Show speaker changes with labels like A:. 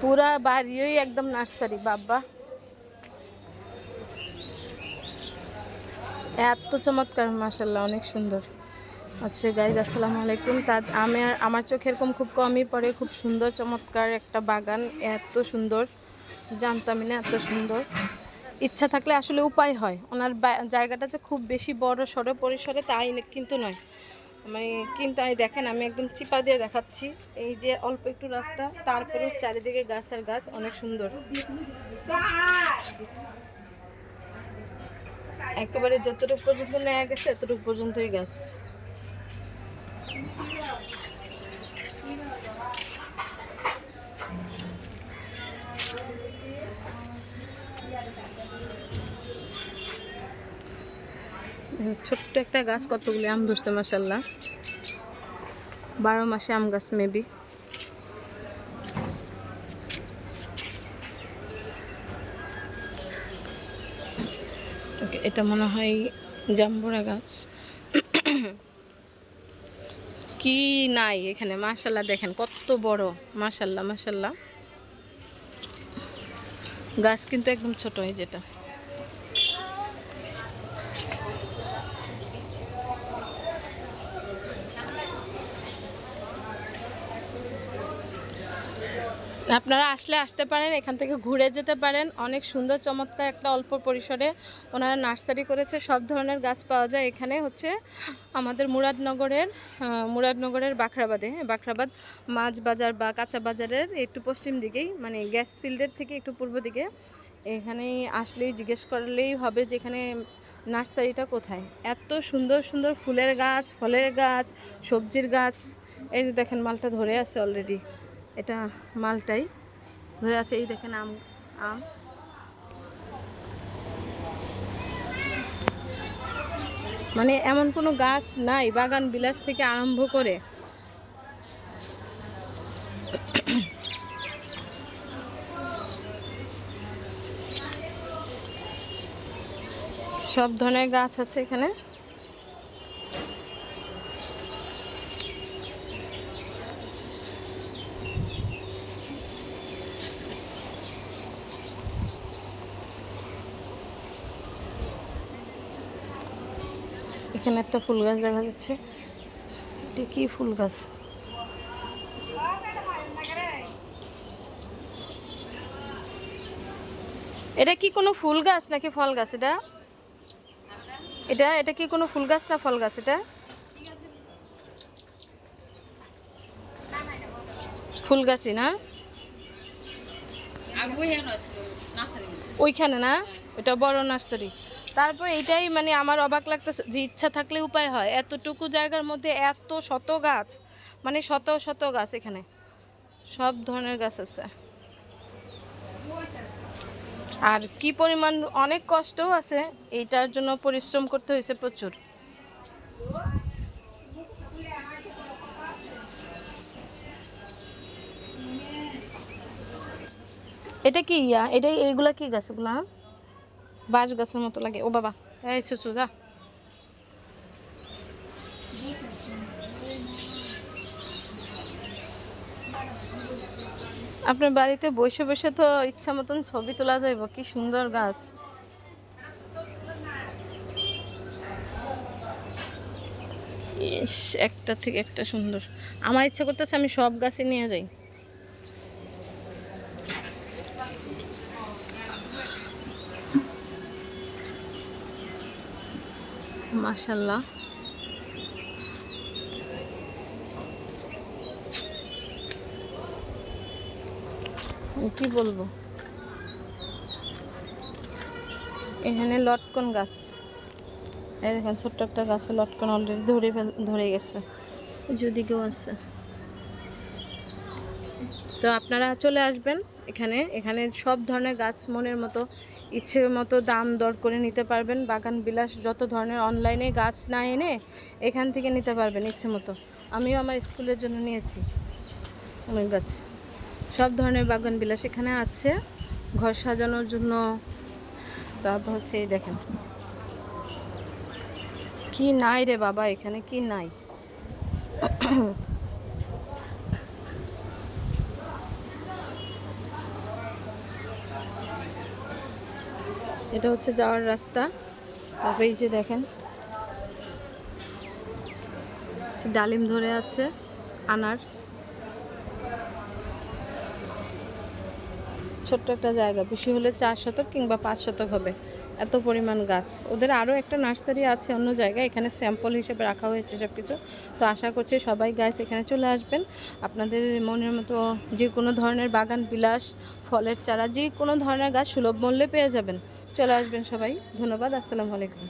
A: পুরা বাড়িই একদম নার্সারি বাবা, এত চমৎকার মাশাআল্লাহ, অনেক সুন্দর। আচ্ছা গাইজ, আসসালামু আলাইকুম। আমার চোখে এরকম খুব কমই পড়ে, খুব সুন্দর চমৎকার একটা বাগান, এত সুন্দর জানতামই না এত সুন্দর। ইচ্ছা থাকলে আসলে উপায় হয়। ওনার জায়গাটা যে খুব বেশি বড় সড়ো পরিসরে তাই কিন্তু নয়, মানে কিন্তু দেখেন আমি একদম চিপা দিয়ে দেখাচ্ছি। এই যে অল্প একটু রাস্তা, তারপরে চারিদিকে গাছ আর গাছ, অনেক সুন্দর। একেবারে যতটুকু পর্যন্ত নেওয়া গেছে এতটুকু পর্যন্তই গাছ। ছোট্ট একটা গাছ কতগুলি আম ধরছে মাশাআল্লাহ, 12 মাসে আম গাছ মেবি। ওকে, এটা মনে হয় জাম্বুরা গাছ। কি নাই এখানে মাশাআল্লাহ, দেখেন কত বড়, মাশাআল্লাহ মাশাআল্লাহ। গাছ কিন্তু একদম ছোট, হয় যেটা আপনারা আসতে পারেন, এখান থেকে ঘুরে যেতে পারেন। অনেক সুন্দর চমৎকার একটা অল্প পরিসরে ওনারা নার্সারি করেছে, সব ধরনের গাছ পাওয়া যায় এখানে। হচ্ছে আমাদের মুরাদনগরের বাখরাবাদে, বাখরাবাদ মাছ বাজার বা কাঁচা বাজারের একটু পশ্চিম দিকেই, মানে গ্যাস ফিল্ডের থেকে একটু পূর্ব দিকে। এখানেই আসলেই জিজ্ঞেস করলেই হবে যে এখানে নার্সারিটা কোথায়। এত সুন্দর সুন্দর ফুলের গাছ, ফলের গাছ, সবজির গাছ। এই যে দেখেন মালটা ধরে আছে অলরেডি, এটা মালটাই ধরে আছে। এই দেখেন আম, মানে এমন কোনো গাছ নাই বাগান বিলাস থেকে আরম্ভ করে। সব ধরনের গাছ আছে এখানে। এখানে একটা ফুল গাছ দেখা যাচ্ছে, এটা কি ফুল গাছ? এটা কি কোনো ফুল গাছ নাকি ফল গাছ? এটা এটা এটা কি কোনো ফুল গাছ না ফল গাছ? এটা ফুল গাছই না? ওইখানে না, এটা বড় নার্সারি। তারপর এটাই মানে আমার অবাক লাগতেছে যে ইচ্ছা থাকলে উপায় হয়। এতটুকু জায়গার মধ্যে এত শত গাছ, মানে শত শত গাছ, এখানে সব ধরনের গাছ আছে। আর কি পরিমাণ অনেক কষ্টও আছে, এইটার জন্য পরিশ্রম করতে হয়েছে প্রচুর। এটা কি এটা এইগুলা কি গাছ? এগুলা বাঁশ গাছের মতো লাগে। ও বাবা, এই সুচু যা। আপনার বাড়িতে বসে বসে তো ইচ্ছা মতন ছবি তোলা যাইব, কি সুন্দর গাছ। ইস, একটা থেকে একটা সুন্দর। আমার ইচ্ছা করতেছে আমি সব গাছে নিয়ে যাই। মাশাআল্লাহ, কি বলবো। এখানে লটকন গাছ, এই দেখেন ছোট্ট একটা গাছে লটকন অলরেডি ধরে গেছে, যদিকেও আছে। তো আপনারা চলে আসবেন এখানে। এখানে সব ধরনের গাছ মনের মতো ইচ্ছে মতো দাম দর করে নিতে পারবেন। বাগান বিলাস যত ধরনের, অনলাইনে গাছ না এনে এখান থেকে নিতে পারবেন ইচ্ছে মতো। আমিও আমার স্কুলের জন্য নিয়েছি অনেক গাছ। সব ধরনের বাগান বিলাস এখানে আছে, ঘর সাজানোর জন্য। তারপর হচ্ছে এই দেখেন কি নাই রে বাবা, এখানে কি নাই। এটা হচ্ছে যাওয়ার রাস্তা। তারপরে এই যে দেখেন ডালিম ধরে আছে, আনার। ছোট্ট একটা জায়গা, বেশি হলে 4 শতক কিংবা 5 শতক হবে, এত পরিমাণ গাছ। ওদের আরও একটা নার্সারি আছে অন্য জায়গায়, এখানে স্যাম্পল হিসেবে রাখা হয়েছে সব কিছু। তো আশা করছি সবাই গাছ এখানে চলে আসবেন। আপনাদের মনের মতো যে কোনো ধরনের বাগান বিলাস, ফলের চারা, যে কোনো ধরনের গাছ সুলভ মূল্যে পেয়ে যাবেন। চলে আসবেন সবাই। ধন্যবাদ। আসসালামু আলাইকুম।